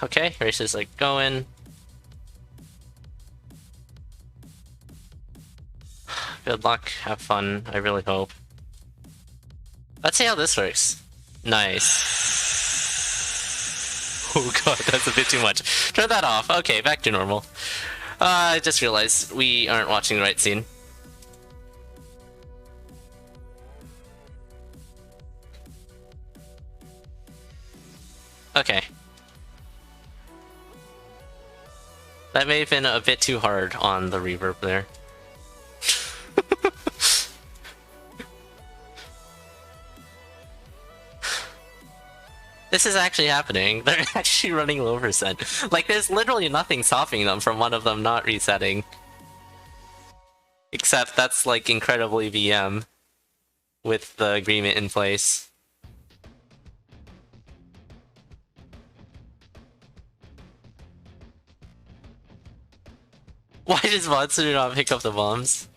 Okay, races are going. Good luck, have fun, I really hope. Let's see how this works. Nice. Oh god, that's a bit too much. Turn that off. Okay, back to normal. I just realized we aren't watching the right scene. Okay. That may have been a bit too hard on the reverb there. This is actually happening. They're actually running low percent. Like, there's literally nothing stopping them from one of them not resetting. Except that's, like, incredibly VM with the agreement in place. Why does Monster not pick up the bombs?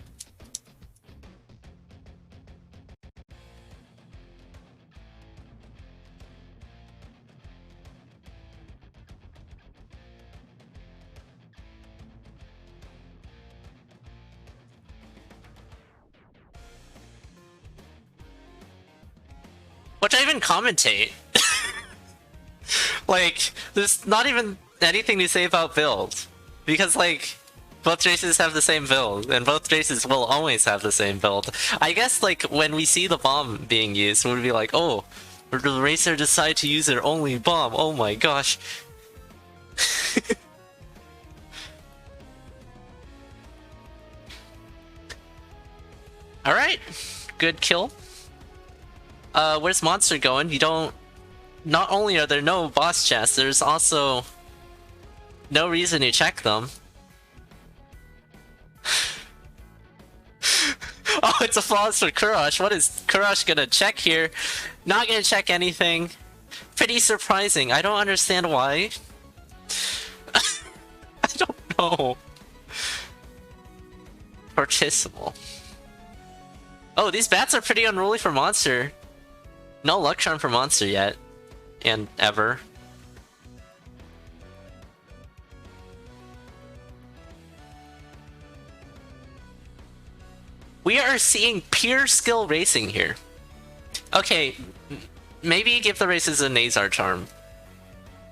Which I even commentate. Like, there's not even anything to say about build. Because, like, both races have the same build, and both races will always have the same build. I guess, like, when we see the bomb being used, we'll be like, oh, or the racer decide to use their only bomb, oh my gosh. Alright, good kill. Where's Monster going? You don't... Not only are there no boss chests, there's also no reason to check them. Oh, it's a flawless for Kurosh. What is Kurosh gonna check here? Not gonna check anything. Pretty surprising. I don't understand why. I don't know. Fortissimo. Oh, these bats are pretty unruly for Monster. No luck charm for Monster yet. And ever. We are seeing pure skill racing here. Okay, maybe give the races a Nazar charm.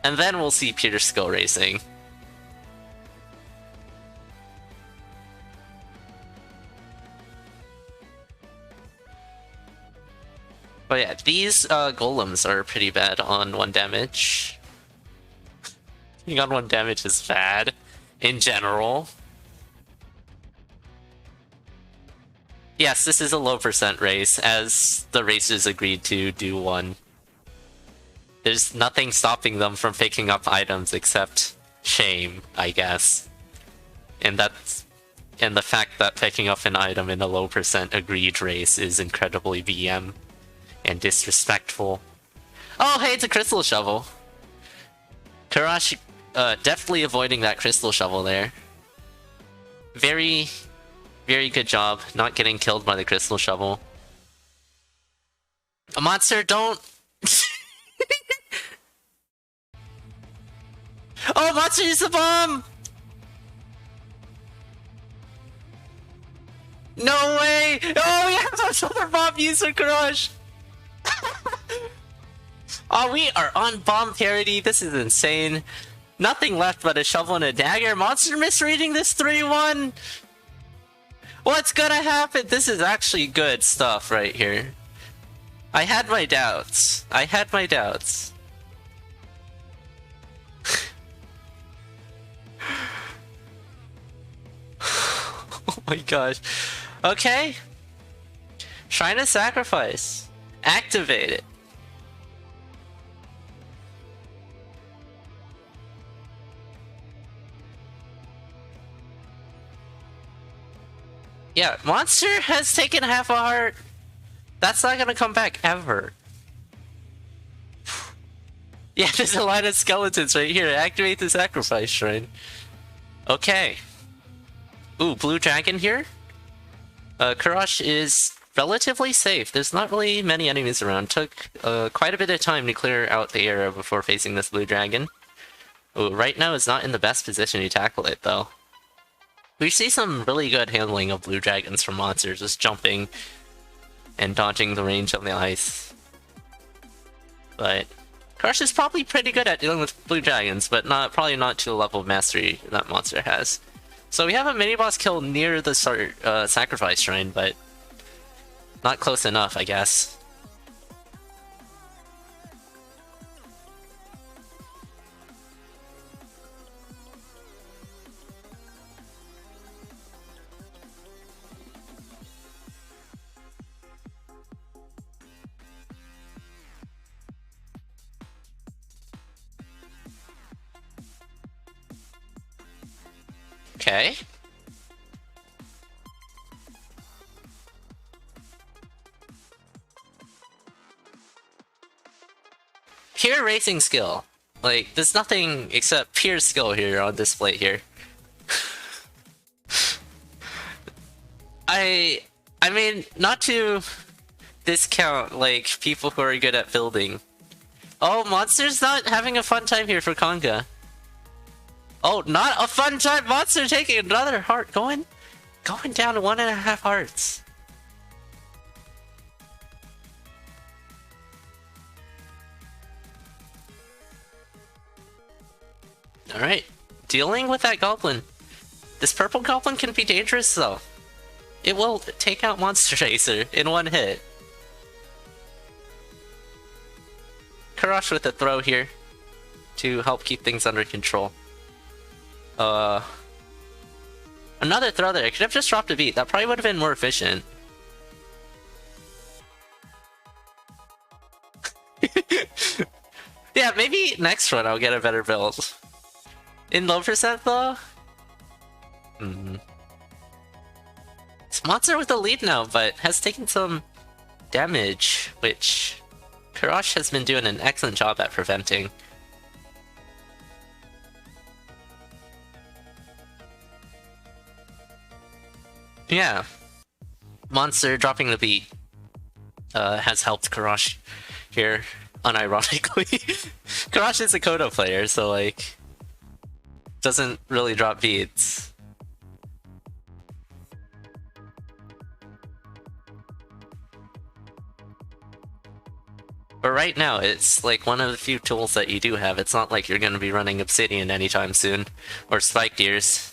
And then we'll see pure skill racing. But yeah, these golems are pretty bad on 1 damage. Being on 1 damage is bad, in general. Yes, this is a low percent race, as the racers agreed to do one. There's nothing stopping them from picking up items except shame, I guess. And the fact that picking up an item in a low percent agreed race is incredibly VM. And disrespectful. Oh, hey, it's a crystal shovel. Kurosh, definitely avoiding that crystal shovel there. Very, very good job not getting killed by the crystal shovel. A Monster, don't... Oh, Monster used the bomb! No way! Oh, we have another bomb user, Kurosh! Oh, we are on bomb parity. This is insane. Nothing left but a shovel and a dagger. Monster misreading this 3-1. What's gonna happen? This is actually good stuff right here. I had my doubts. I had my doubts. Oh my gosh. Okay. Shrine of Sacrifice. Activate it. Yeah, Monster has taken half a heart. That's not gonna come back ever. Yeah, there's a line of skeletons right here. Activate the sacrifice shrine. Okay. Ooh, blue dragon here. Kurosh is relatively safe. There's not really many enemies around. Took quite a bit of time to clear out the area before facing this blue dragon. Ooh, right now is not in the best position to tackle it, though. We see some really good handling of blue dragons from monsters, just jumping and dodging the range of the ice. But Crush is probably pretty good at dealing with blue dragons, but probably not to the level of mastery that monster has. So we have a mini-boss kill near the sacrifice shrine, but not close enough, I guess. Okay. Pure racing skill. Like, there's nothing except pure skill here on display here. I mean, not to discount, like, people who are good at building. Oh, Monster's not having a fun time here for Conga. Oh, not a fun time! Monster taking another heart, going down to 1.5 hearts. Alright, dealing with that goblin. This purple goblin can be dangerous though. It will take out Monster Chaser in one hit. Karash with a throw here to help keep things under control. Another throw there. I could have just dropped a beat. That probably would have been more efficient. Yeah, maybe next run I'll get a better build. In low percent though? It's Monster with the lead now, but has taken some damage, which Karash has been doing an excellent job at preventing. Yeah, Monster dropping the beat has helped Karash here, unironically. Karash is a Kodo player, so like, doesn't really drop beats. But right now, it's like one of the few tools that you do have. It's not like you're going to be running Obsidian anytime soon, or Spiked Ears.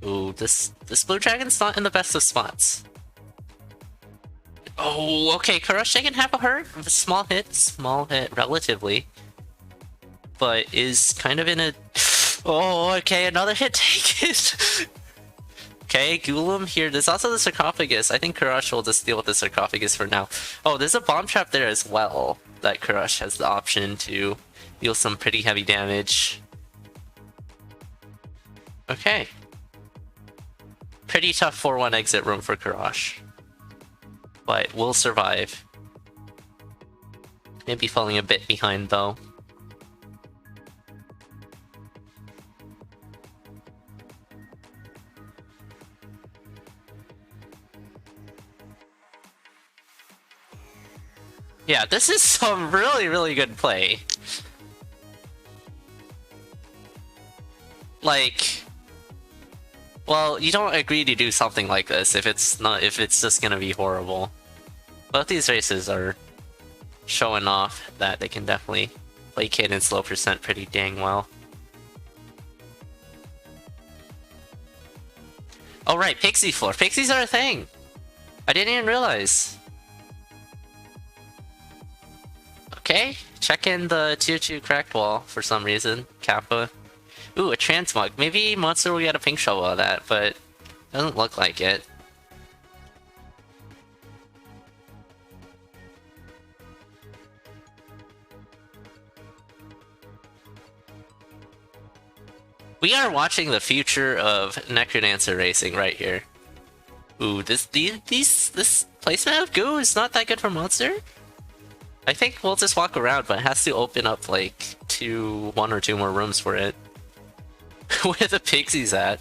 Ooh, this blue dragon's not in the best of spots. Oh, okay, Karash can have a hurt. Small hit relatively. But is kind of in a... Oh, okay, another hit taken! Okay, Ghoulam here. There's also the sarcophagus. I think Karash will just deal with the sarcophagus for now. Oh, there's a bomb trap there as well, that Karash has the option to deal some pretty heavy damage. Okay. Pretty tough 4-1 exit room for Karash. But will survive. Maybe falling a bit behind though. Yeah, this is some really good play. Like, well, you don't agree to do something like this if it's just gonna be horrible. Both these races are showing off that they can definitely play cadence low percent pretty dang well. Oh right, Pixie Floor. Pixies are a thing! I didn't even realize. Okay, check in the tier 2 cracked wall for some reason. Kappa. Ooh, a transmog. Maybe Monster will get a pink shovel out of that, but doesn't look like it. We are watching the future of Necrodancer racing right here. Ooh, this placement of goo is not that good for Monster? I think we'll just walk around, but it has to open up like one or two more rooms for it. Where the pixies at?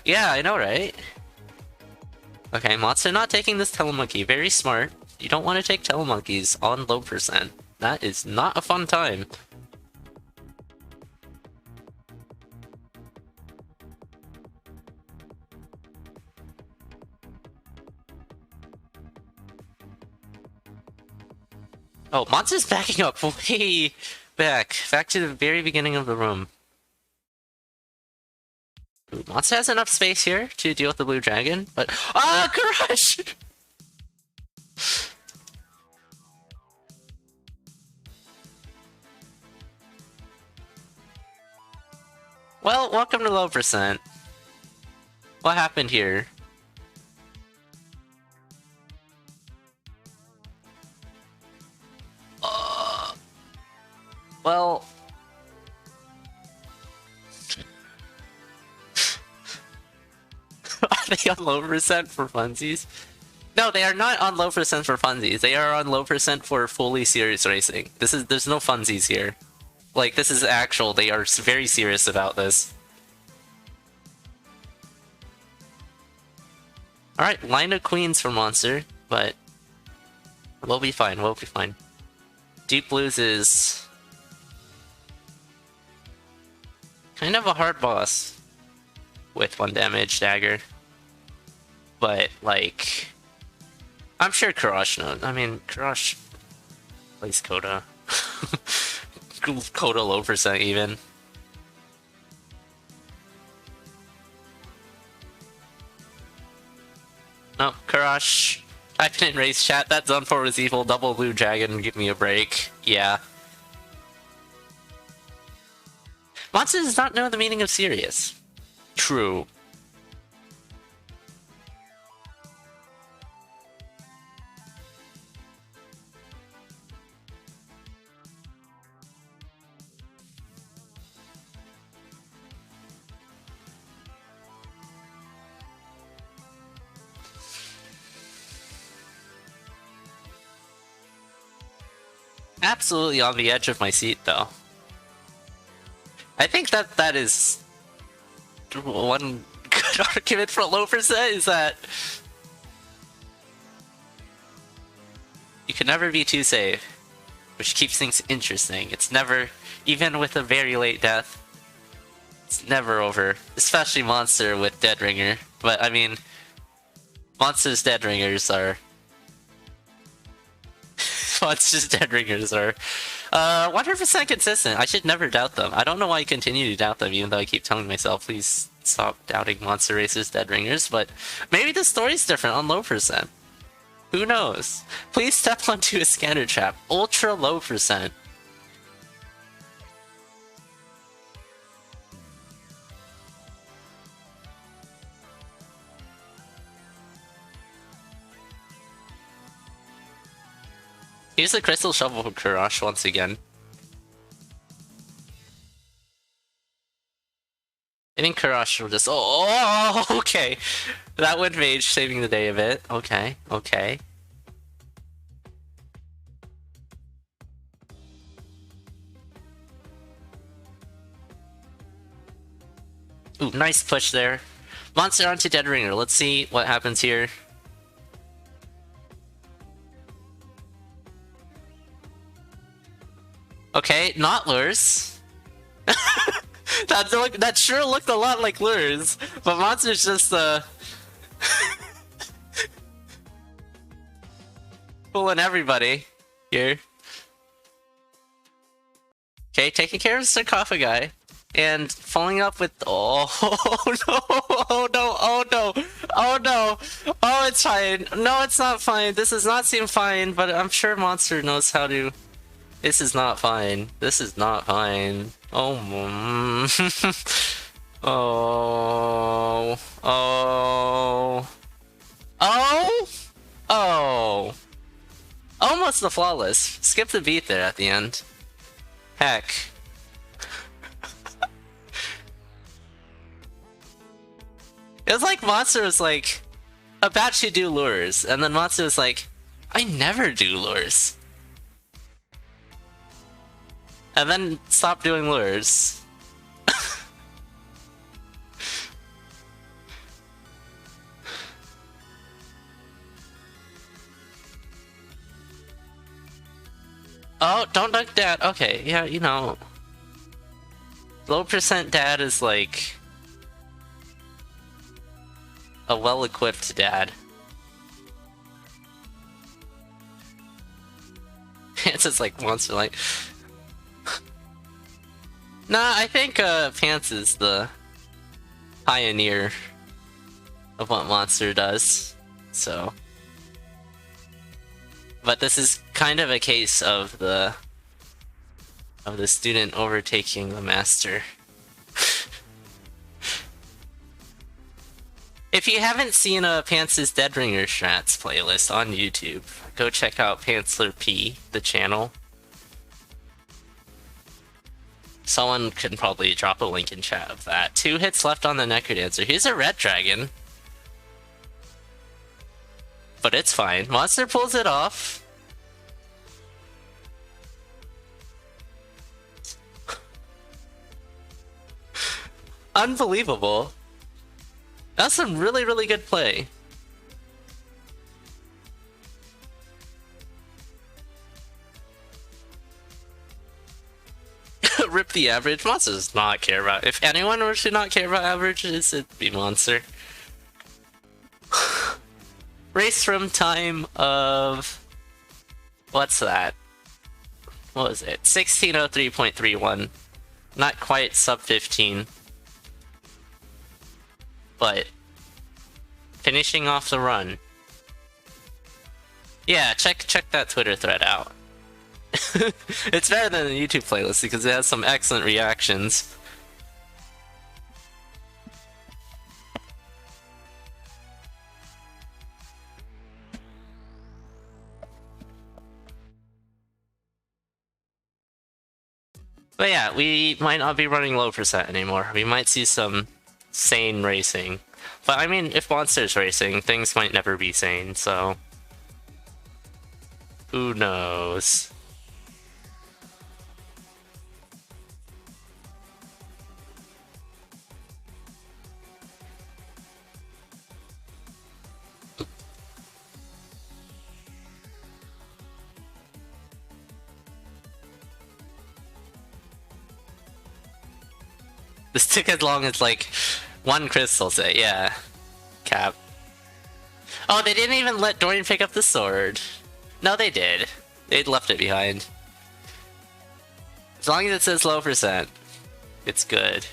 Yeah, I know, right? Okay, Monster not taking this Telemonkey. Very smart. You don't want to take Telemonkeys on low percent. That is not a fun time. Oh, monster's backing up way back. Back to the very beginning of the room. Ooh, monster has enough space here to deal with the blue dragon, but... Ah, crush! Well, welcome to low percent. What happened here? Well... Are they on low percent for funsies? No, they are not on low percent for funsies. They are on low percent for fully serious racing. There's no funsies here. Like, this is actual. They are very serious about this. Alright, line of queens for monster, but we'll be fine, we'll be fine. Deep blues is kind of a hard boss with 1 damage dagger. But, like, I'm sure Karash knows. I mean, Karash plays Coda. Coda low percent even. No, Karash. Type in race chat. That Zone 4 was evil. Double blue dragon. Give me a break. Yeah. Monster does not know the meaning of serious. True. Absolutely on the edge of my seat, though. I think that is one good argument for low percent is that you can never be too safe, which keeps things interesting. It's never, even with a very late death, it's never over. Especially Monster with Dead Ringer. But I mean, Monster's Dead Ringers are... Monster's Dead Ringers are 100% consistent. I should never doubt them. I don't know why I continue to doubt them, even though I keep telling myself, please stop doubting Monster Racer's Dead Ringers, but maybe the story's different on low percent. Who knows? Please step onto a scanner trap. Ultra low percent. Here's the crystal shovel for Kurash once again. I think Kurash will just... Oh, okay. That would mage saving the day a bit. Okay, okay. Ooh, nice push there. Monster onto Dead Ringer. Let's see what happens here. Okay, not lures. That sure looked a lot like lures, but Monster's just fooling everybody here. Okay, taking care of Sarcophagi and following up with oh no, oh no, oh no, oh no, oh it's fine. No, it's not fine. This does not seem fine, but I'm sure Monster knows how to. This is not fine. This is not fine. Oh, oh, oh, oh, oh. Almost the flawless. Skip the beat there at the end. Heck. It was like Monster was like, about to do lures, and then Monster was like, I never do lures. And then stop doing lures. Oh, don't dunk dad. Okay, yeah, you know. Low percent dad is like a well-equipped dad. Pants is like monster like. Nah, I think Pants is the pioneer of what Monster does. So, but this is kind of a case of the student overtaking the master. If you haven't seen Pants' Dead Ringer strats playlist on YouTube, go check out Pantsler P, the channel. Someone can probably drop a link in chat of that. 2 hits left on the Necrodancer. He's a red dragon. But it's fine. Monster pulls it off. Unbelievable. That's some really, really good play. Rip the average. Monster does not care about. If anyone were to not care about averages, it'd be Monster. Race from time of... What's that? What was it? 1603.31. Not quite sub 15. But finishing off the run. Yeah, check that Twitter thread out. It's better than the YouTube playlist because it has some excellent reactions. But yeah, we might not be running low percent anymore. We might see some sane racing. But I mean, if Monster's racing, things might never be sane, so... Who knows? This took as long as, like, 1 crystal set, yeah. Cap. Oh, they didn't even let Dorian pick up the sword. No, they did. They'd left it behind. As long as it says low percent, it's good.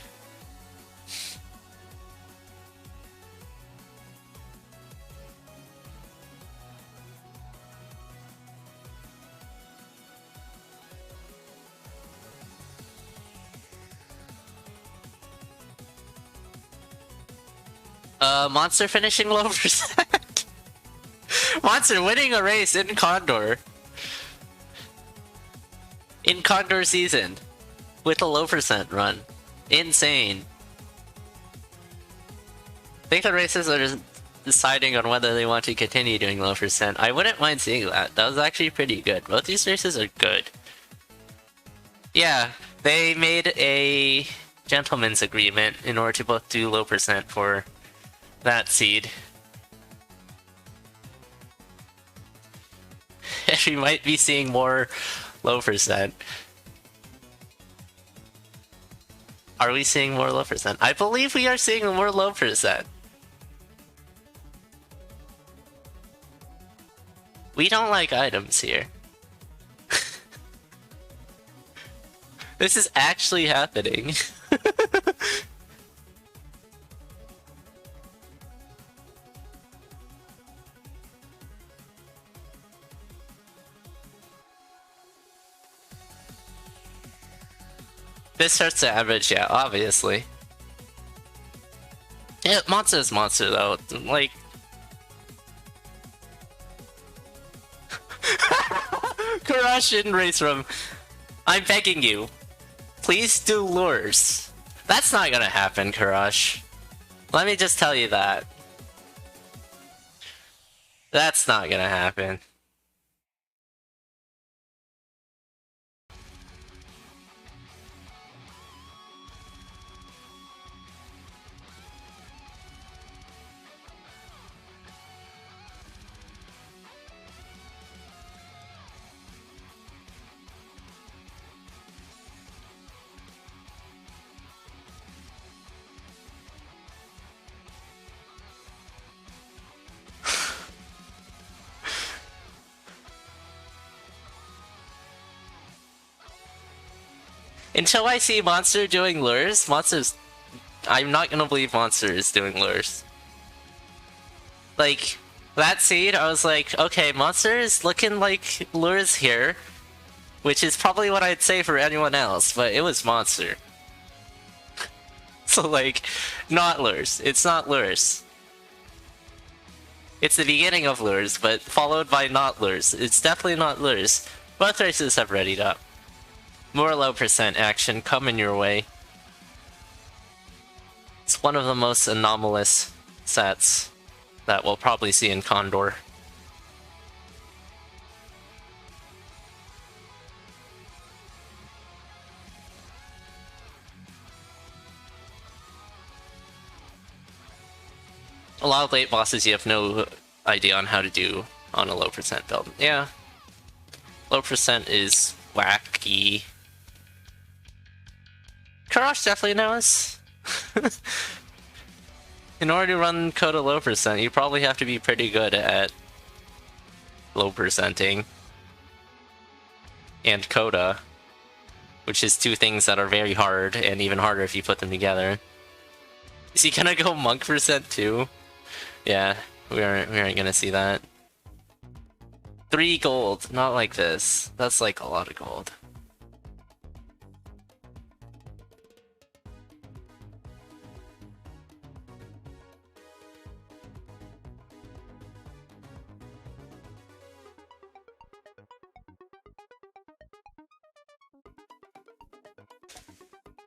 Monster finishing low percent. Monster winning a race in CoNDOR. In CoNDOR season. With a low percent run. Insane. I think the races are just deciding on whether they want to continue doing low percent. I wouldn't mind seeing that. That was actually pretty good. Both these races are good. Yeah, they made a gentleman's agreement in order to both do low percent for that seed. We might be seeing more low percent. Are we seeing more low percent? I believe we are seeing more low percent. We don't like items here. This is actually happening. This starts to average, yeah, obviously. Yeah, Monster is Monster, though. Like... Karash in race room. I'm begging you. Please do lures. That's not gonna happen, Karash. Let me just tell you that. That's not gonna happen. Until I see Monster doing lures, I'm not gonna believe Monster is doing lures. Like, that seed, I was like, okay, Monster is looking like lures here, which is probably what I'd say for anyone else, but it was Monster. So, like, not lures. It's not lures. It's the beginning of lures, but followed by not lures. It's definitely not lures. Both races have readied up. More low percent action coming your way. It's one of the most anomalous sets that we'll probably see in CoNDOR. A lot of late bosses you have no idea on how to do on a low percent build. Yeah. Low percent is wacky. Karash definitely knows. In order to run CoDA low percent, you probably have to be pretty good at low percenting. And CoDA, which is two things that are very hard, and even harder if you put them together. Is he gonna go monk percent too? Yeah, we aren't gonna see that. 3 gold, not like this. That's like a lot of gold.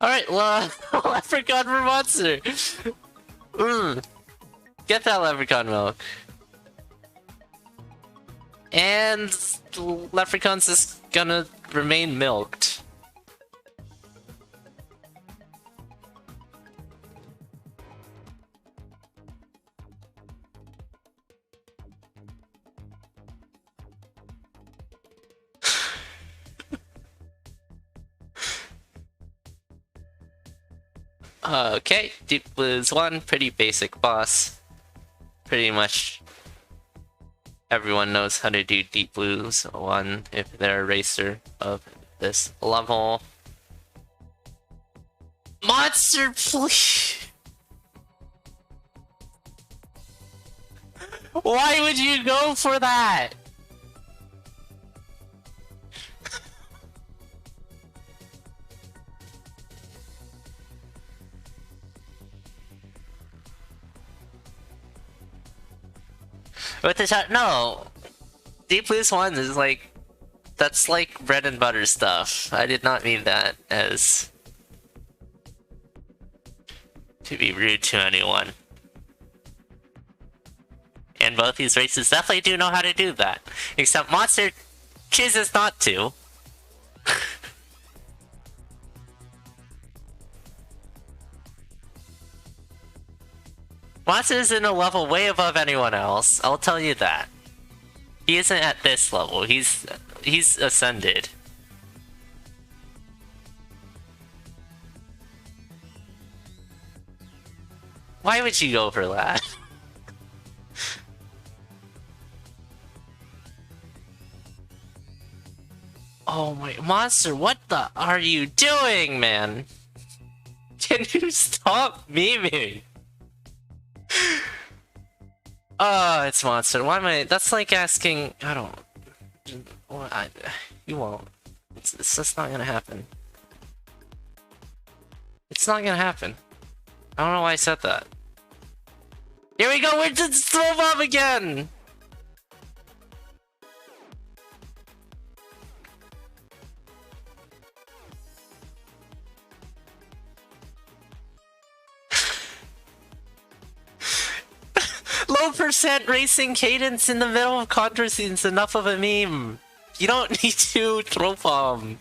Alright, well, leprechaun for monster! Get that leprechaun milk. And the leprechaun's just gonna remain milked. Okay, Deep Blues 1, pretty basic boss. Pretty much everyone knows how to do Deep Blues 1 if they're a racer of this level. Monster, please! Why would you go for that? With the shot, no. Deep Blues 1 is like, that's like bread and butter stuff. I did not mean that as to be rude to anyone. And both these races definitely do know how to do that. Except Monster chooses not to. Monster is in a level way above anyone else, I'll tell you that. He isn't at this level, he's ascended. Why would you go for that? Oh my, Monster, what the are you doing, man? Can you stop memeing? Oh, it's Monster. Why am I? That's like asking. I don't. Well, you won't. It's just not gonna happen. It's not gonna happen. I don't know why I said that. Here we go. We're just throw bomb again. Low percent racing cadence in the middle of contour scenes, enough of a meme. You don't need to throw bomb.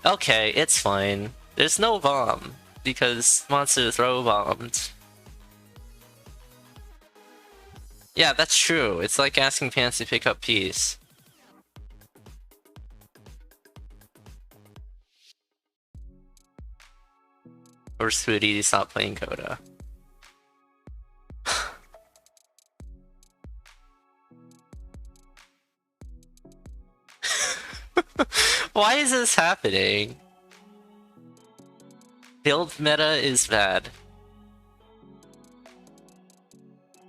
Okay, it's fine. There's no bomb because Monster throw bombed. Yeah, that's true. It's like asking Pants to pick up peas. Or Sweetie to stop playing CoDA. Why is this happening? Build meta is bad.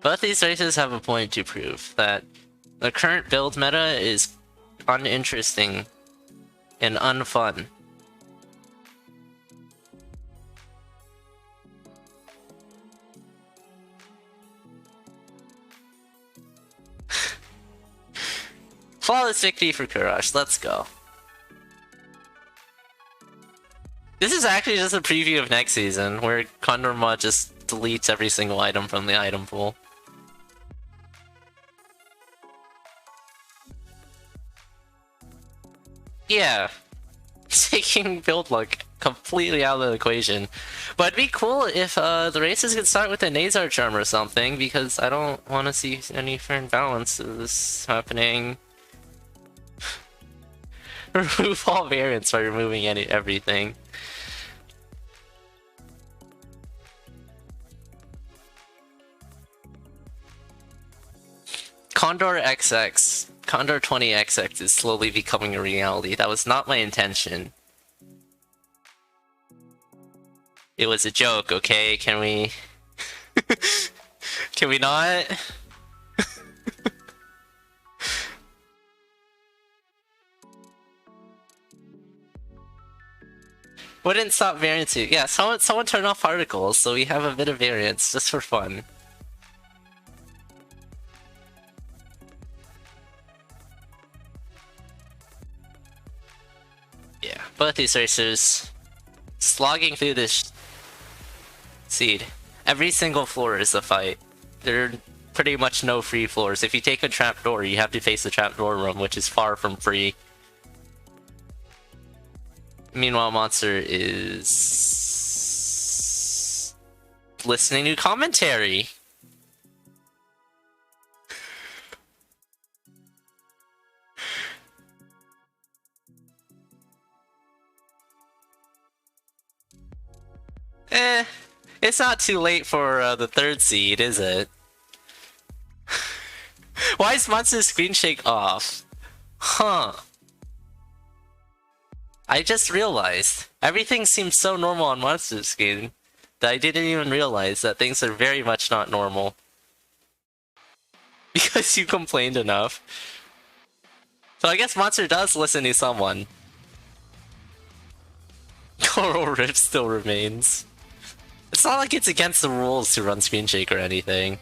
Both these races have a point to prove, that the current build meta is uninteresting and unfun. Flawless victory for Kurash, let's go. This is actually just a preview of next season, where CoNDOR Mod just deletes every single item from the item pool. Yeah, taking build luck completely out of the equation. But it'd be cool if the races could start with a Nazar charm or something, because I don't want to see any fair imbalances happening. Remove all variants by removing everything. CoNDOR XX. CoNDOR 20XX is slowly becoming a reality. That was not my intention. It was a joke, okay? Can we... Can we not? Wouldn't stop variance. Yeah, someone turn off particles so we have a bit of variance just for fun. Yeah, both these racers slogging through this seed. Every single floor is a fight. There are pretty much no free floors. If you take a trapdoor, you have to face the trapdoor room, which is far from free. Meanwhile, Monster is listening to commentary. It's not too late for the third seed, is it? Why is Monster's screen shake off? Huh. I just realized everything seems so normal on Monster's screen that I didn't even realize that things are very much not normal. Because you complained enough. So I guess Monster does listen to someone. Coral Rift still remains. It's not like it's against the rules to run screen shake or anything.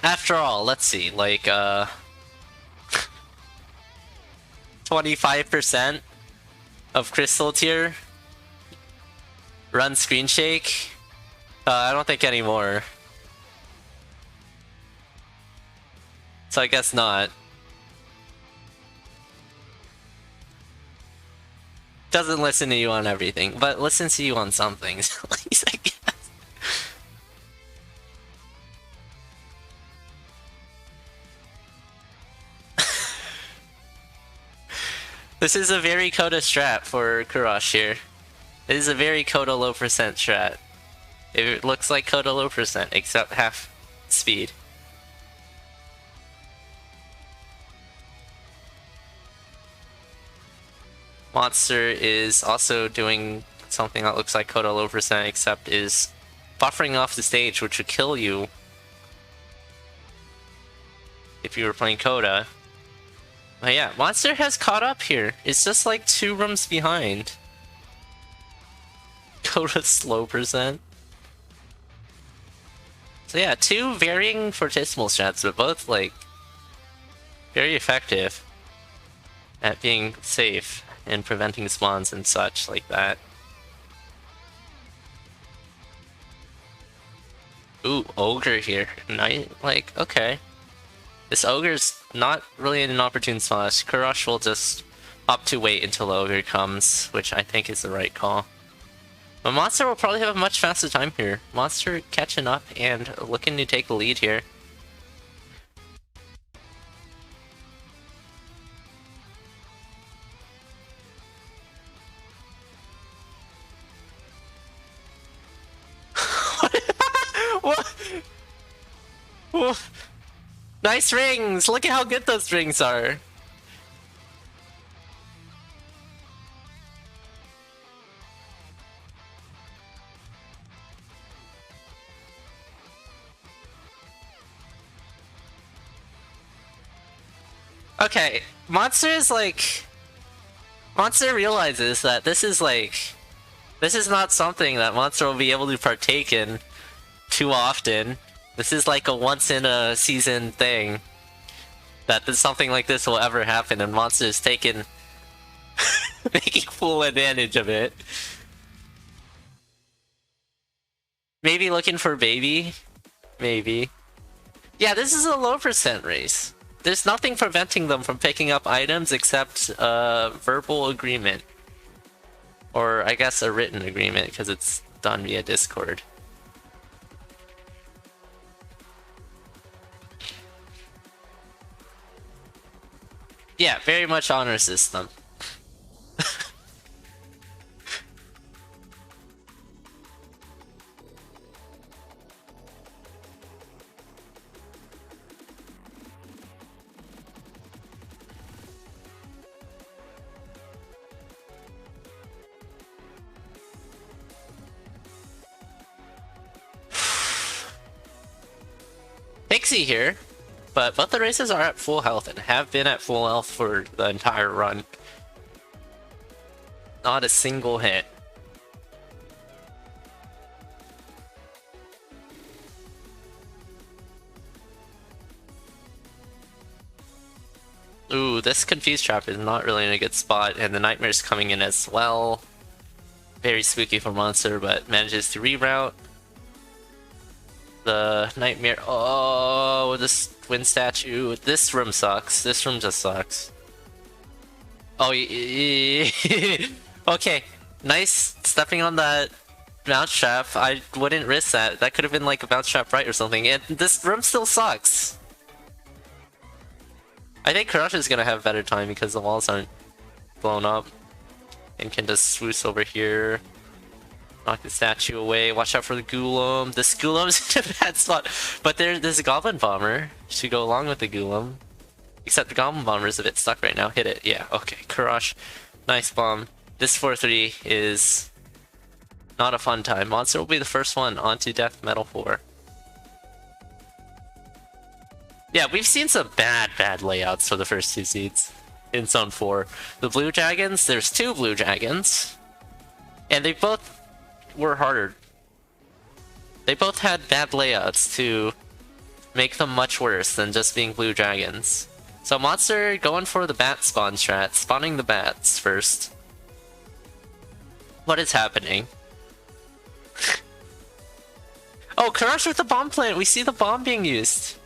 After all, let's see, like, 25% of Crystal Tier run screen shake? I don't think anymore. So I guess not. Doesn't listen to you on everything, but listens to you on some things, at least, I guess. This is a very Coda strat for Kurash here. It is a very Coda low percent strat. It looks like Coda low percent, except half speed. Monster is also doing something that looks like Coda low percent, except is buffering off the stage, which would kill you if you were playing Coda. But yeah, Monster has caught up here. It's just like 2 rooms behind. Coda's low percent. So yeah, 2 varying fortissimo strats, but both like very effective at being safe and preventing spawns and such like that. Ooh, Ogre here. Like, okay. This Ogre's not really in an opportune spot. Kurash will just opt to wait until the Ogre comes, which I think is the right call. But Monster will probably have a much faster time here. Monster catching up and looking to take the lead here. What? What? Nice rings! Look at how good those rings are! Okay, Monster is like... Monster realizes that this is like... This is not something that Monster will be able to partake in too often. This is like a once-in-a-season thing. That something like this will ever happen, and Monster is taking... making full advantage of it. Maybe looking for baby? Maybe. Yeah, this is a low percent race. There's nothing preventing them from picking up items except a verbal agreement. Or I guess a written agreement, because it's done via Discord. Yeah, very much honor system. Pixie here, but both the races are at full health and have been at full health for the entire run. Not a single hit. Ooh, this Confused Trap is not really in a good spot, and the Nightmare's coming in as well. Very spooky for Monster, but manages to reroute. The Nightmare... Oh, this Wind Statue. This room sucks. This room just sucks. Oh, okay. Nice stepping on that bounce trap. I wouldn't risk that. That could have been like a bounce trap right or something. And this room still sucks. I think Crush is gonna have better time because the walls aren't blown up. And can just swoosh over here. Knock the statue away. Watch out for the Golem. This Golem's in a bad spot. But there's a Goblin Bomber to go along with the Golem. Except the Goblin Bomber is a bit stuck right now. Hit it. Yeah, okay. Kurash. Nice bomb. This 4-3 is not a fun time. Monster will be the first one onto Death Metal 4. Yeah, we've seen some bad layouts for the first two seeds in Zone 4. The Blue Dragons, there's two Blue Dragons. And they both were harder. They both had bad layouts to make them much worse than just being Blue Dragons. So Monster going for the bat spawn strat, spawning the bats first. What is happening? Oh, Karash with the bomb plant! We see the bomb being used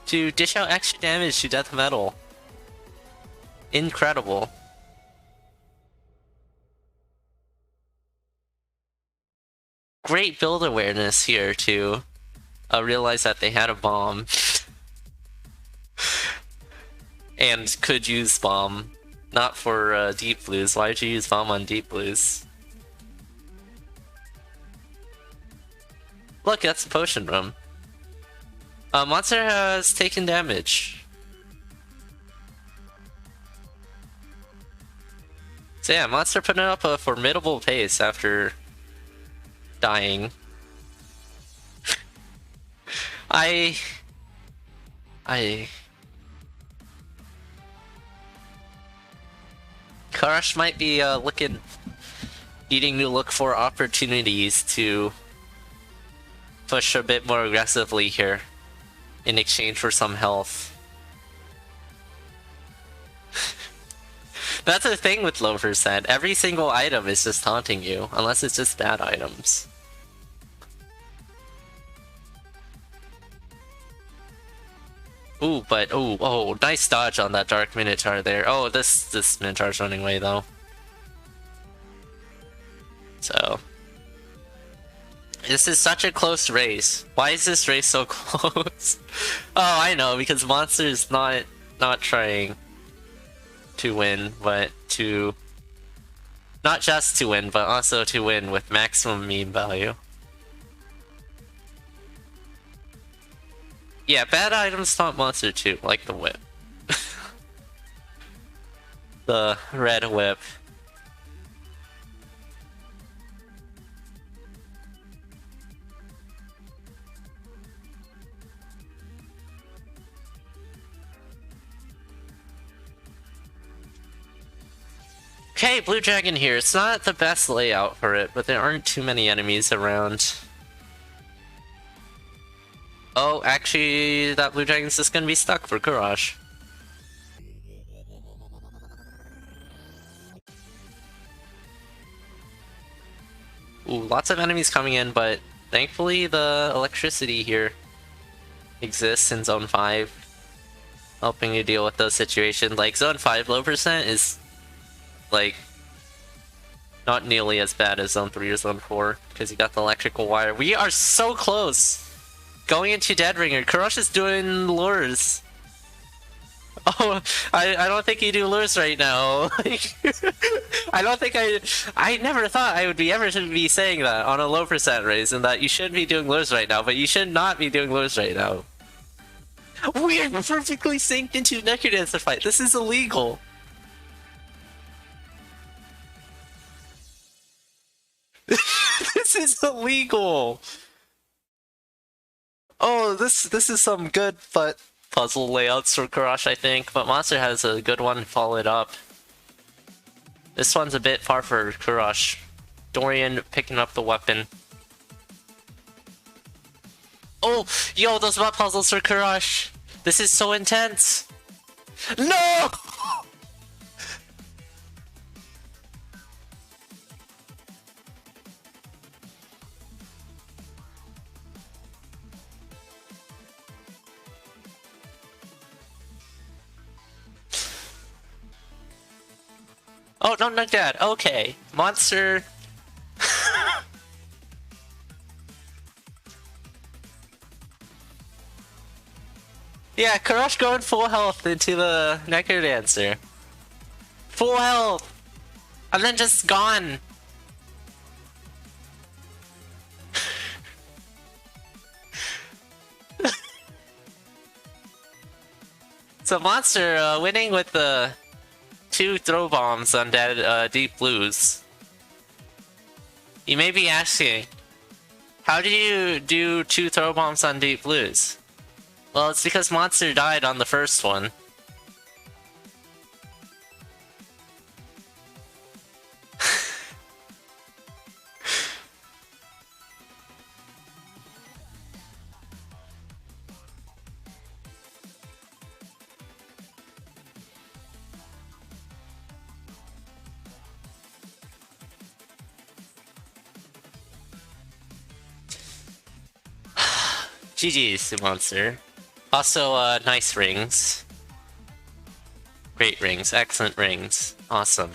to dish out extra damage to Death Metal. Incredible. Great build awareness here to realize that they had a bomb. And could use bomb. Not for deep blues. Why'd you use bomb on deep blues? Look, that's the potion room. Monster has taken damage. So yeah, Monster putting up a formidable pace after dying. Karash might be needing to look for opportunities to push a bit more aggressively here in exchange for some health. That's the thing with low percent. Every single item is just taunting you, unless it's just bad items. Ooh, but oh, nice dodge on that Dark Minotaur there. Oh, this Minotaur's running away though. So this is such a close race. Why is this race so close? Oh, I know, because Monster's not trying to win, but to not just to win, but also to win with maximum meme value. Yeah, bad items taunt Monster too, like the whip. The red whip. Okay, Blue Dragon here. It's not the best layout for it, but there aren't too many enemies around. Oh, actually, that Blue Dragon's just gonna be stuck for Courage. Ooh, lots of enemies coming in, but thankfully the electricity here exists in Zone 5, helping you deal with those situations. Like, Zone 5 low percent is, like, not nearly as bad as Zone 3 or Zone 4, because you got the electrical wire. We are so close! Going into Dead Ringer. Kurosh is doing lures. Oh, I don't think you do lures right now. I don't think I never thought I would be ever be saying that on a low percent raise, and that you should be doing lures right now, but you should not be doing lures right now. We are perfectly synced into Necrodancer fight. This is illegal. This is illegal. Oh, this is some good but puzzle layouts for Kurosh, I think, but Monster has a good one to follow it up. This one's a bit far for Kurosh. Dorian picking up the weapon. Oh, yo, those map puzzles for Kurosh. This is so intense. No! Oh, no, not that. Okay. Monster. Yeah, Kurosh going full health into the Necrodancer. Full health! And then just gone. So Monster winning with the 2 throw bombs on that Deep Blues. You may be asking, how do you do 2 throw bombs on Deep Blues? Well, it's because Monster died on the first one. GG's, Monster. Also, nice rings. Great rings, excellent rings. Awesome.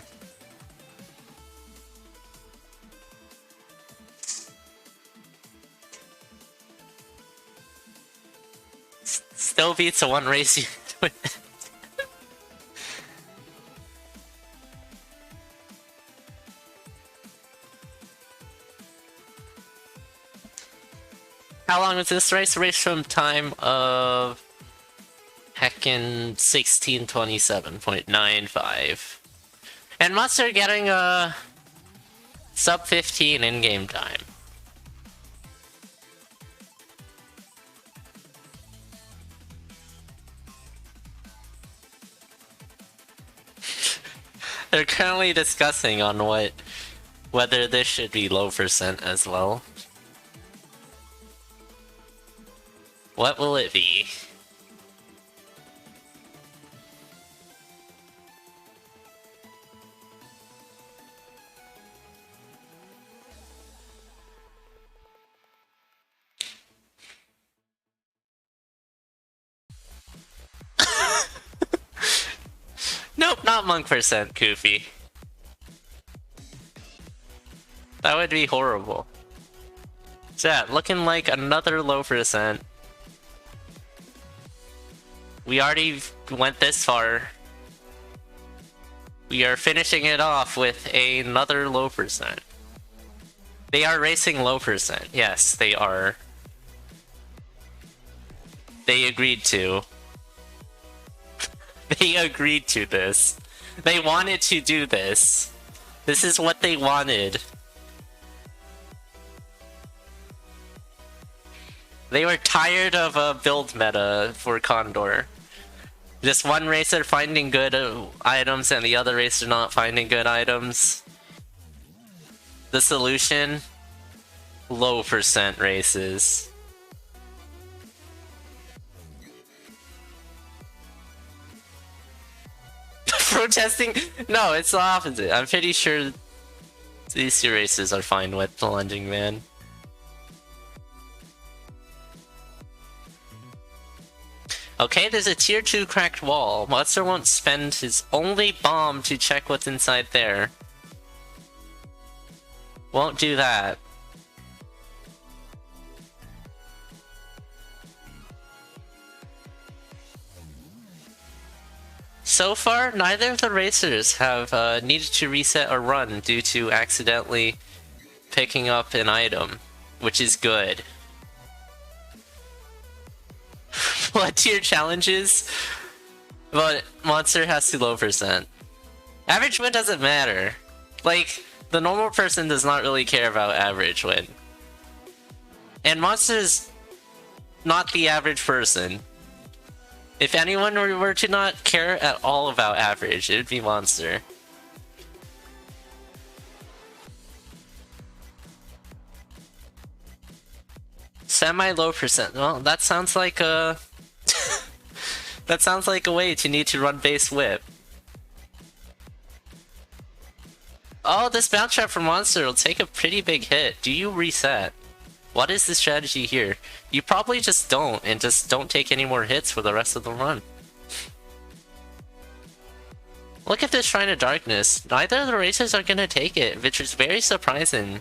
Still beats a 1 race you win. How long was this race? Race from time of heckin' 1627.95. And Monster getting a sub 15 in-game time. They're currently discussing on whether this should be low percent as well. What will it be? Nope, not monk percent, Koofy. That would be horrible. Chat, looking like another low percent. We already went this far. We are finishing it off with another low percent. They are racing low percent. Yes, they are. They agreed to. They agreed to this. They wanted to do this. This is what they wanted. They were tired of a build meta for CoNDOR. Just one racer finding good items and the other racer not finding good items. The solution? Low percent races. Protesting? No, it's the opposite. I'm pretty sure these two races are fine with the lunging man. Okay, there's a tier 2 cracked wall. Monster won't spend his only bomb to check what's inside there. Won't do that. So far, neither of the racers have needed to reset a run due to accidentally picking up an item, which is good. What tier challenges? But Monster has too low percent. Average win doesn't matter. Like, the normal person does not really care about average win. And Monster's not the average person. If anyone were to not care at all about average, it would be Monster. Semi-low percent. Well, that sounds like a... that sounds like a way to need to run base whip. Oh, this bounce trap from Monster will take a pretty big hit. Do you reset? What is the strategy here? You probably just don't, and just don't take any more hits for the rest of the run. Look at this Shrine of Darkness. Neither of the racers are gonna take it, which is very surprising,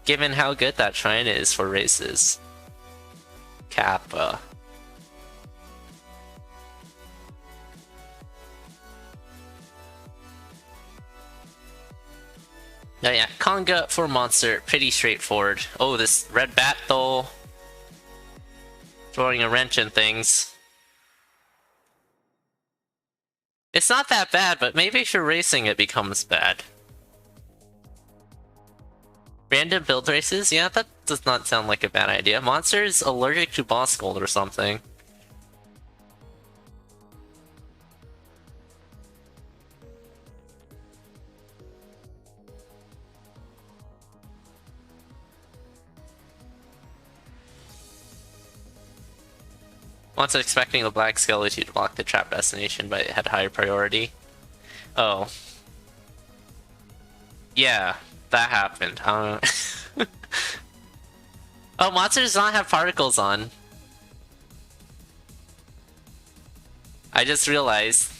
given how good that shrine is for races. Kappa. Oh yeah, Conga for Monster, pretty straightforward. Oh, this red bat though. Throwing a wrench in things. It's not that bad, but maybe if you're racing it becomes bad. Random build races? Yeah, that does not sound like a bad idea. Monster is allergic to boss gold or something. Monster expecting the black skeleton to block the trap destination, but it had higher priority. Oh. Yeah, that happened. Oh, Monster does not have particles on. I just realized.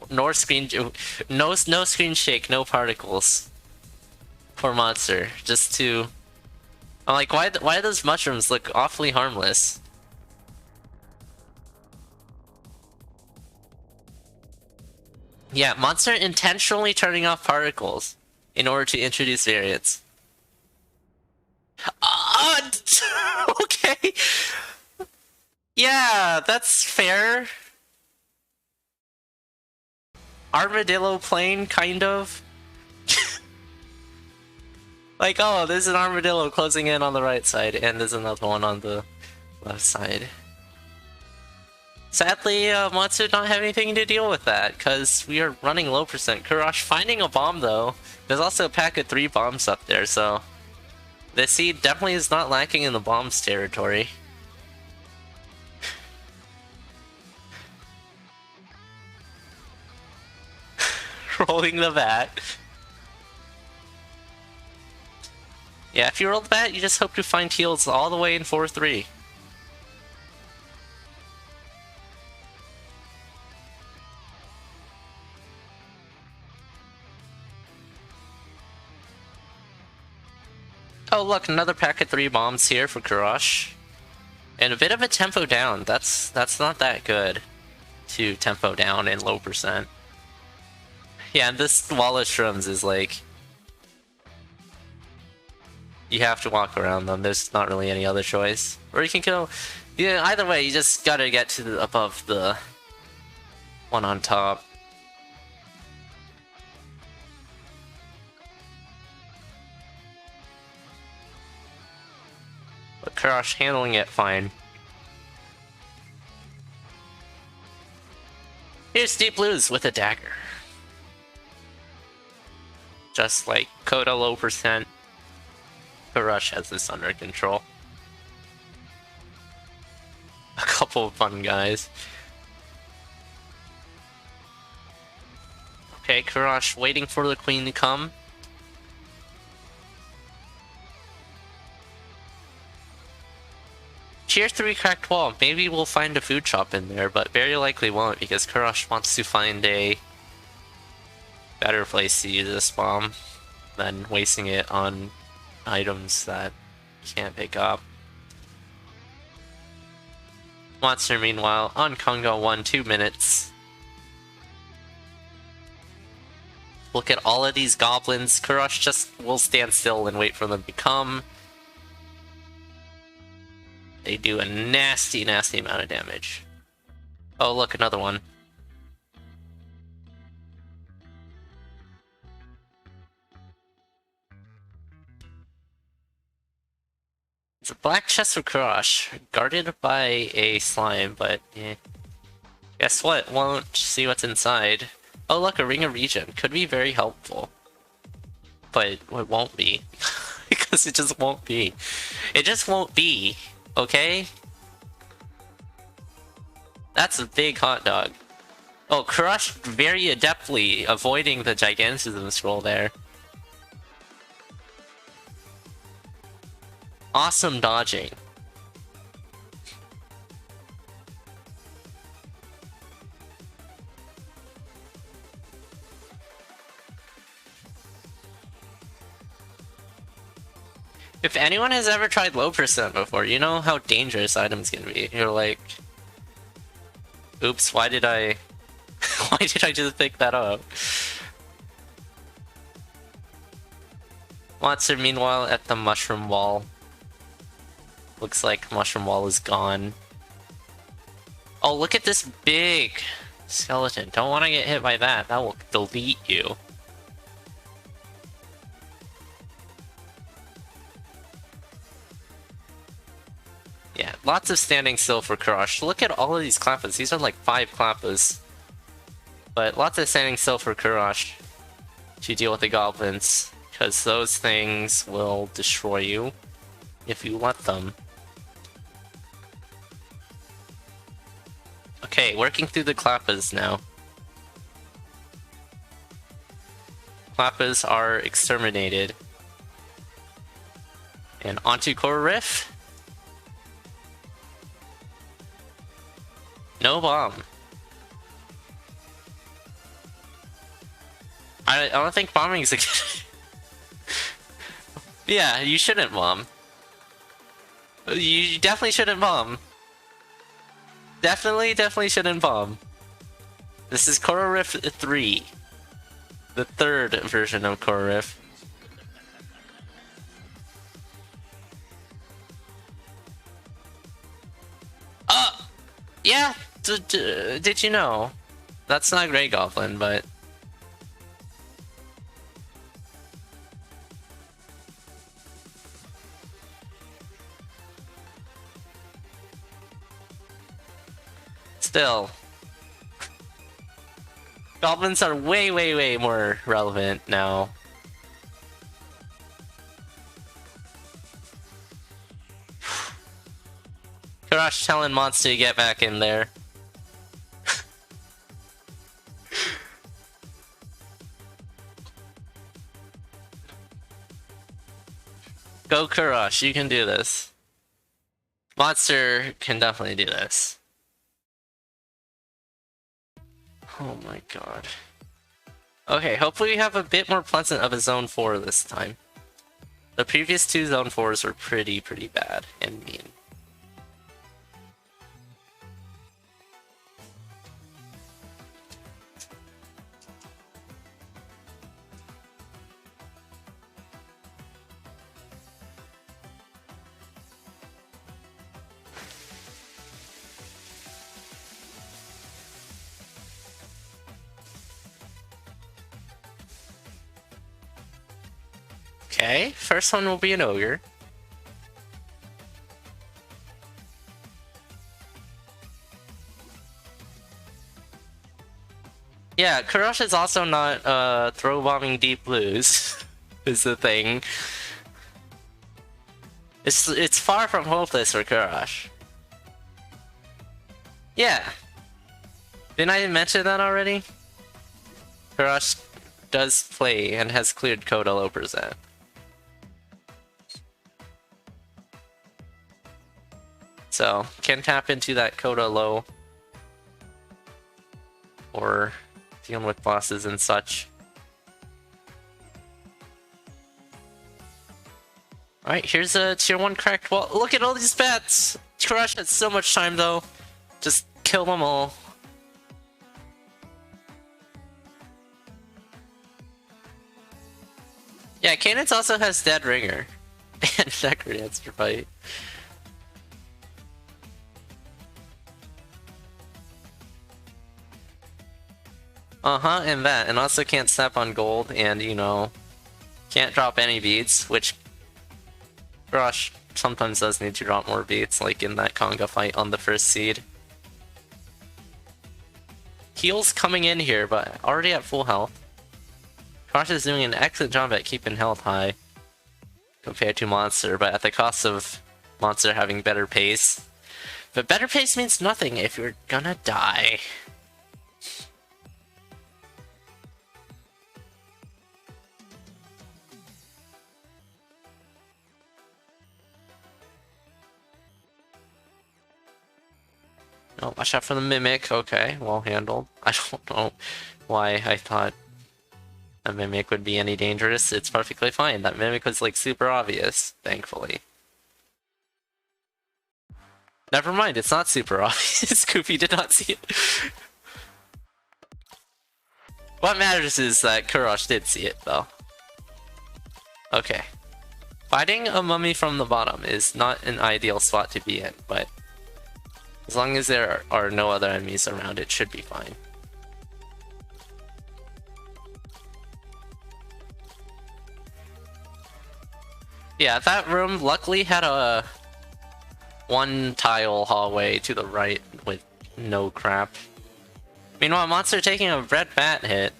No screen shake, no particles. For Monster. Just to... I'm like, why do those mushrooms look awfully harmless? Yeah, Monster intentionally turning off particles in order to introduce variants. Okay. Yeah, that's fair. Armadillo plane, kind of. Like, oh, there's an armadillo closing in on the right side, and there's another one on the left side. Sadly, Monster don't have anything to deal with that, because we are running low percent. Kurash finding a bomb, though. There's also a pack of 3 bombs up there, so... the seed definitely is not lacking in the bombs territory. Rolling the bat. Yeah, if you roll the bat, you just hope to find heals all the way in 4-3. Oh look, another pack of 3 bombs here for Kurash. And a bit of a tempo down. That's not that good to tempo down in low percent. Yeah, and this wall of shrooms is like... you have to walk around them, there's not really any other choice. Or you can go... yeah, either way, you just gotta get to the, above the one on top. But Kurash handling it fine. Here's Deep Blues with a dagger. Just like Coda low percent, Crush has this under control. A couple of fun guys. Okay, Crush waiting for the queen to come. Tier 3 cracked wall. Maybe we'll find a food shop in there, but very likely won't because Crush wants to find a better place to use this bomb than wasting it on items that you can't pick up. Monster, meanwhile, on Congo 1, 2 minutes. Look at all of these goblins. Crush just will stand still and wait for them to come. They do a nasty, nasty amount of damage. Oh, look, another one. It's a black chest of Crush, guarded by a slime, but eh. Guess what? Won't see what's inside. Oh look, a ring of regen. Could be very helpful. But it won't be. Because it just won't be. It just won't be. Okay? That's a big hot dog. Oh, Crush very adeptly avoiding the Gigantism scroll there. Awesome dodging. If anyone has ever tried low percent before, you know how dangerous items can be. You're like, oops, why did I why did I just pick that up? Monster, meanwhile, at the mushroom wall. Looks like mushroom wall is gone. Oh, look at this big skeleton. Don't want to get hit by that. That will delete you. Yeah, lots of standing still for Crush. Look at all of these Klappas. These are like 5 Klappas. But lots of standing still for Crush to deal with the goblins. Because those things will destroy you if you let them. Okay, working through the Klappas now. Klappas are exterminated. And onto Core Riff. No bomb. I don't think bombing is a good... Yeah, you shouldn't bomb. You definitely shouldn't bomb. Definitely shouldn't bomb. This is Core Riff 3. The 3rd version of Core Riff. Yeah, did you know? That's not Grey Goblin, but... Still. Goblins are way more relevant now. Crush telling Monster to get back in there. Go Crush, you can do this. Monster can definitely do this. Oh my god. Okay, hopefully we have a bit more pleasant of a Zone 4 this time. The previous 2 Zone 4s were pretty bad and mean. Okay, first one will be an ogre. Yeah, Kurosh is also not throw bombing deep blues. Is the thing. It's far from hopeless for Kurosh. Yeah. Didn't I mention that already? Kurosh does play and has cleared Coda low percent. So, can tap into that Coda low. Or dealing with bosses and such. Alright, here's a tier 1 cracked wall. Look at all these bats! Kurosh has so much time though. Just kill them all. Yeah, Cadence also has Dead Ringer. And Necrodancer fight. Uh-huh, and that. And also can't step on gold, and, you know, can't drop any beads, which Rush sometimes does need to drop more beads, like in that Conga fight on the first seed. Heal's coming in here, but already at full health. Crush is doing an excellent job at keeping health high compared to Monster, but at the cost of Monster having better pace. But better pace means nothing if you're gonna die. Oh, watch out for the Mimic. Okay, well handled. I don't know why I thought a Mimic would be any dangerous. It's perfectly fine. That Mimic was like super obvious, thankfully. Never mind, it's not super obvious. Goofy did not see it. What matters is that Kurosh did see it, though. Okay. Fighting a mummy from the bottom is not an ideal spot to be in, but as long as there are no other enemies around, it should be fine. Yeah, that room luckily had a one tile hallway to the right with no crap. Meanwhile, monster taking a red bat hit.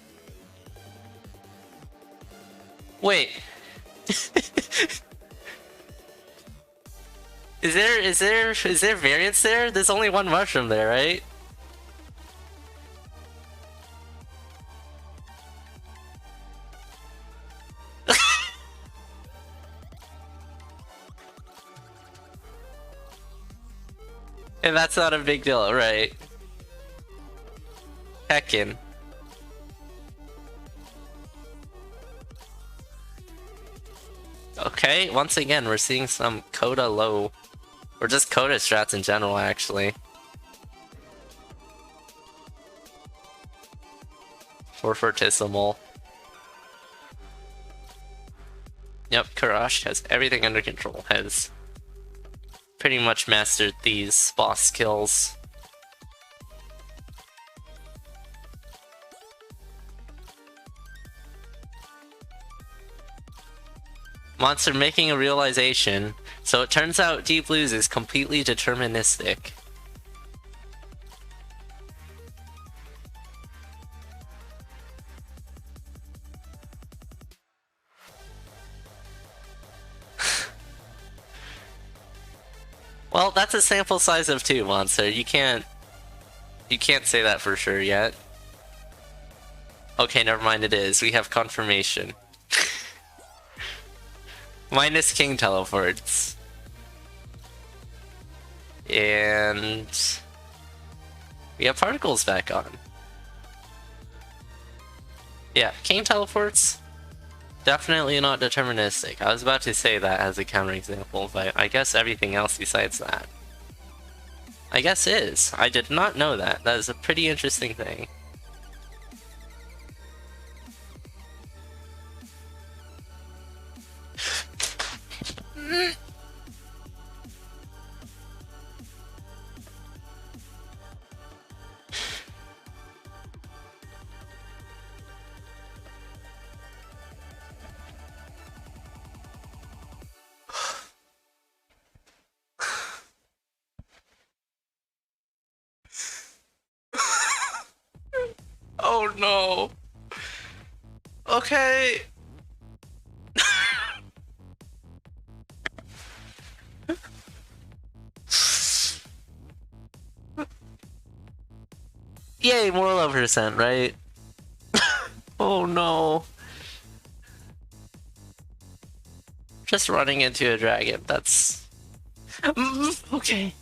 Wait. Is there variance there? There's only one mushroom there, right? And that's not a big deal, right? Heckin'. Okay, once again, we're seeing some Coda low. Or just Coda strats in general, actually. For Fortissimo. Yep, Kurosh has everything under control. Has pretty much mastered these boss kills. Monster making a realization, so it turns out Deep Blues is completely deterministic. Well, that's a sample size of 2, Monster. You can't say that for sure yet. Okay, never mind, it is. We have confirmation. Minus King teleports. And we have particles back on. Yeah, King teleports. Definitely not deterministic. I was about to say that as a counterexample, but I guess everything else besides that, I guess is. I did not know that. That is a pretty interesting thing. Oh no. Okay. Yay, more love percent, right? Oh no. Just running into a dragon, that's... okay.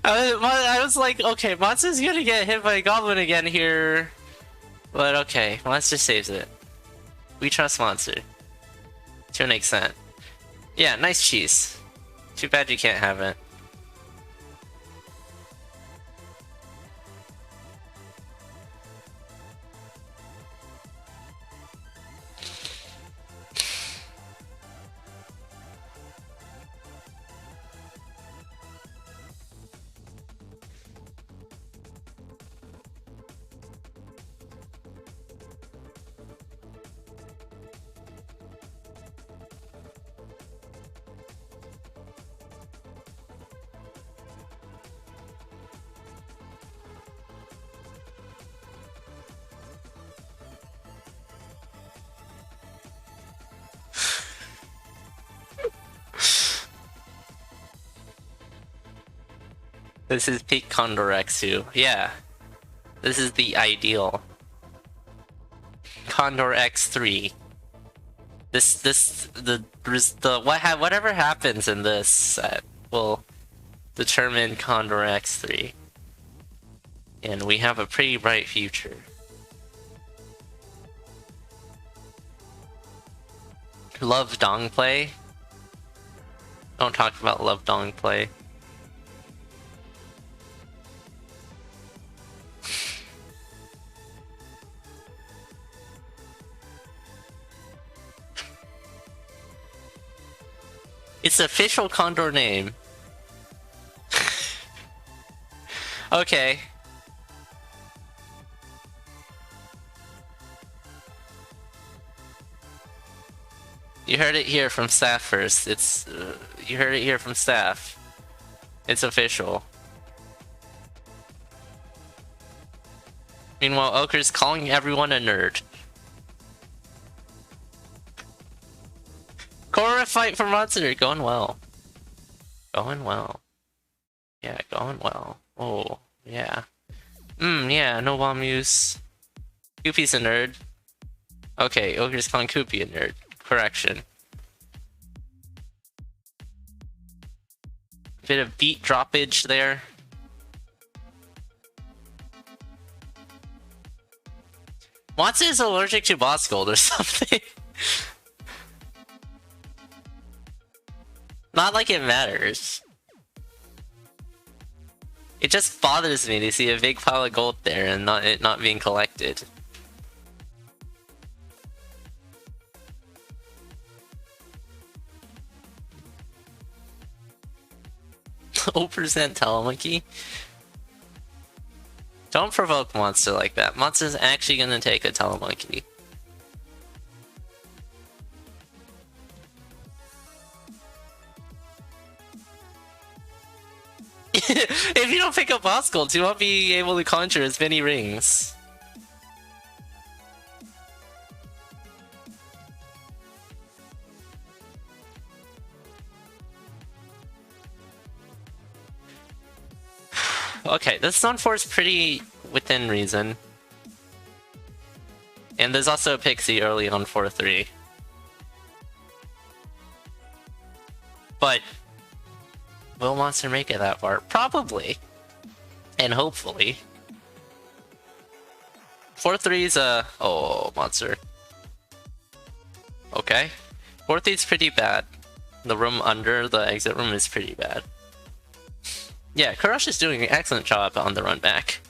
I was like, okay, Monster's gonna get hit by a goblin again here. But okay, Monster saves it. We trust Monster. To an extent. Yeah, nice cheese. Too bad you can't have it. This is peak CoNDOR X2. Yeah. This is the ideal. CoNDOR X3. Whatever happens in this set will determine CoNDOR X3. And we have a pretty bright future. Love Dong play? Don't talk about Love Dong play. It's the official CoNDOR name. Okay. You heard it here from staff first. It's you heard it here from staff. It's official. Meanwhile, Oker's calling everyone a nerd. Korra fight for Monster, going well. Going well. Yeah, going well. Oh, yeah. Yeah, no bomb use. Koopy's a nerd. Okay, Ogre's calling Koopy a nerd. Correction. Bit of beat droppage there. Monster is allergic to boss gold or something. Not like it matters. It just bothers me to see a big pile of gold there and it not being collected. 0% telemonkey? Don't provoke Monster like that. Monster's actually gonna take a telemonkey. If you don't pick up boss golds, you won't be able to conjure as many rings. Okay, this Zone 4 is pretty within reason. And there's also a Pixie early on 4-3. But will Monster make it that far? Probably. And hopefully. 4-3's oh, Monster. Okay. 4-3's pretty bad. The room under the exit room is pretty bad. Yeah, Karash is doing an excellent job on the run back.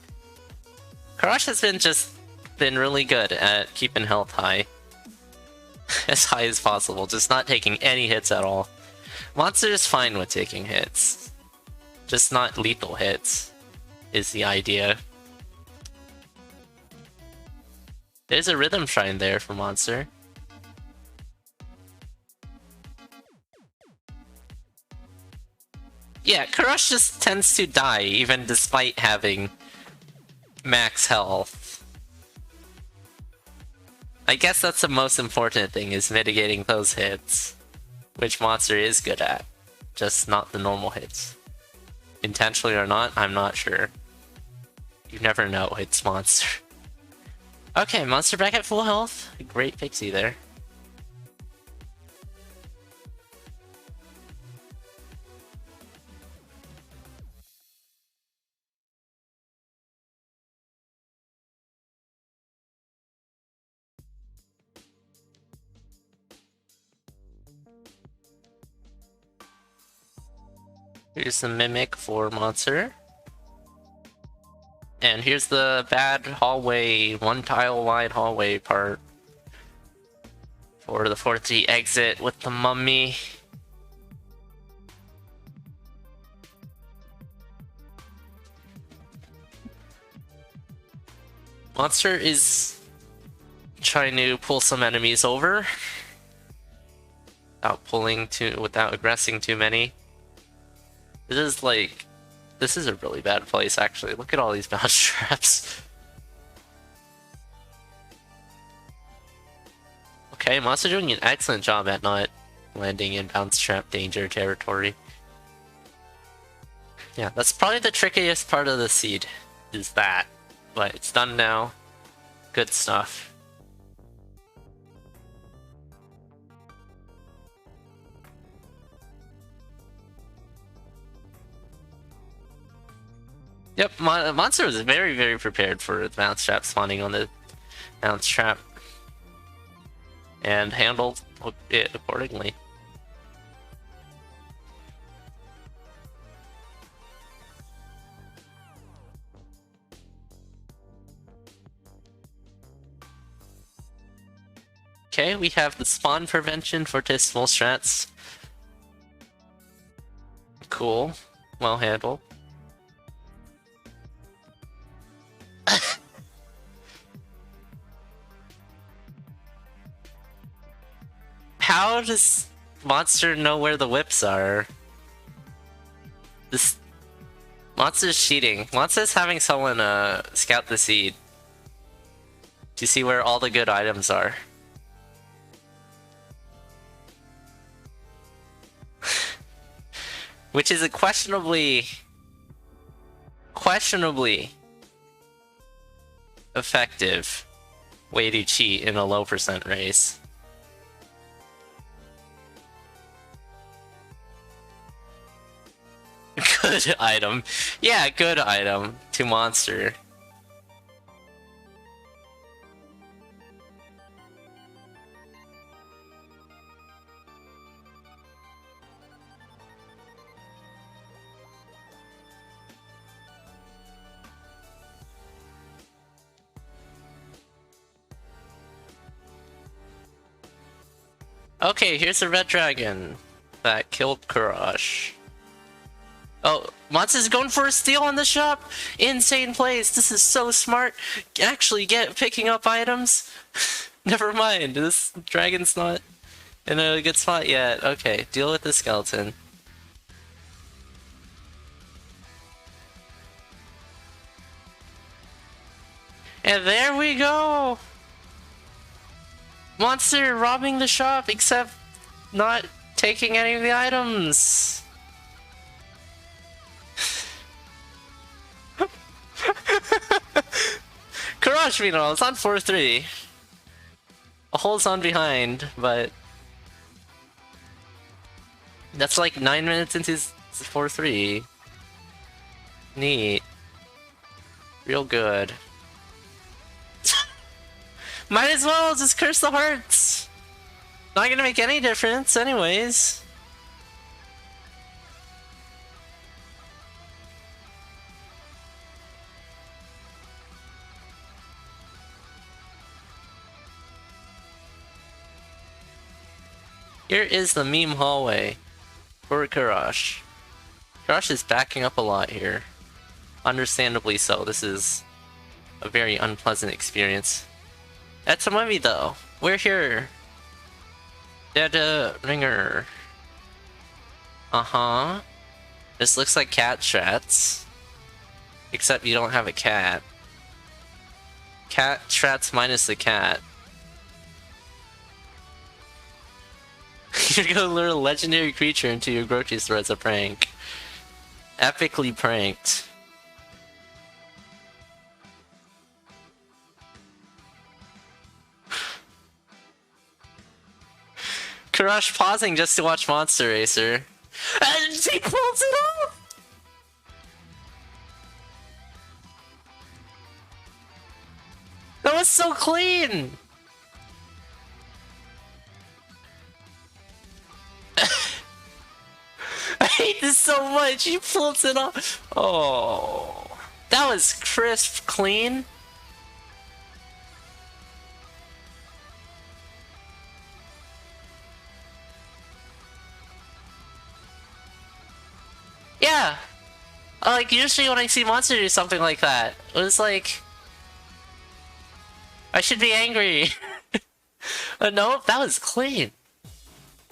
Karash has been really good at keeping health high. As high as possible, just not taking any hits at all. Monster is fine with taking hits. Just not lethal hits, is the idea. There's a rhythm shrine there for Monster. Yeah, Karash just tends to die, even despite having max health. I guess that's the most important thing, is mitigating those hits. Which monster is good at. Just not the normal hits. Intentionally or not, I'm not sure. You never know, it's monster. Okay, monster back at full health. Great pixie there. Here's the mimic for monster. And here's the bad hallway, one tile wide hallway part for the 4-3 exit with the mummy. Monster is trying to pull some enemies over without aggressing too many. This is a really bad place, actually. Look at all these bounce traps. Okay, Monster doing an excellent job at not landing in bounce trap danger territory. Yeah, that's probably the trickiest part of the seed, is that. But it's done now. Good stuff. Yep, Monster was very, very prepared for the bounce trap spawning on the bounce trap. And handled it accordingly. Okay, we have the spawn prevention for Tismal strats. Cool. Well handled. How does Monster know where the whips are? This Monster's cheating. Monster's having someone scout the seed to see where all the good items are. Which is a questionably effective way to cheat in a low percent race. Good item. Yeah, good item to Monster. Okay, here's a red dragon that killed Kurash. Oh, Monster's going for a steal on the shop! Insane plays! This is so smart! Actually picking up items? Never mind, this dragon's not in a good spot yet. Okay, deal with the skeleton. And there we go! Monster robbing the shop, except not taking any of the items! Kurash, meanwhile, it's on 4-3. A hole's on behind, but that's like 9 minutes into 4-3. Neat. Real good. Might as well just curse the hearts. Not gonna make any difference anyways. Here is the meme hallway for Kurash. Kurash is backing up a lot here. Understandably so, this is a very unpleasant experience. That's a mummy though. We're here. Dead ringer. Uh-huh. This looks like cat strats. Except you don't have a cat. Cat strats minus the cat. You're gonna lure a legendary creature into your grocery store as a prank. Epically pranked. Crush pausing just to watch Monster Racer. And he pulls it off! That was so clean! I hate this so much, he pulls it off! Oh, that was crisp, clean. Yeah! Like, usually when I see Monster do something like that, it was like... I should be angry! No, that was clean.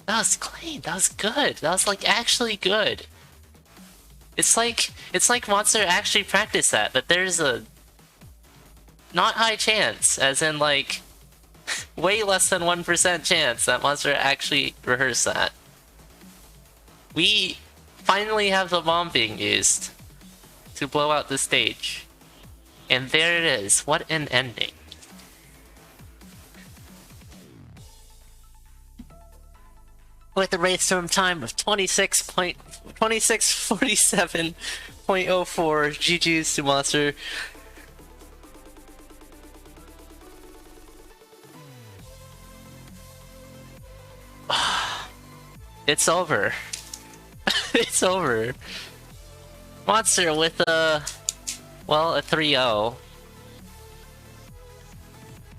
That was clean, that was good, that was like actually good. It's like Monster actually practiced that, but there's a... not high chance, as in like... way less than 1% chance that Monster actually rehearsed that. We finally have the bomb being used to blow out the stage. And there it is. What an ending. With a race storm time of 2647.04, GG's to Monster. It's over. It's over. Monster with a... well, a 3-0.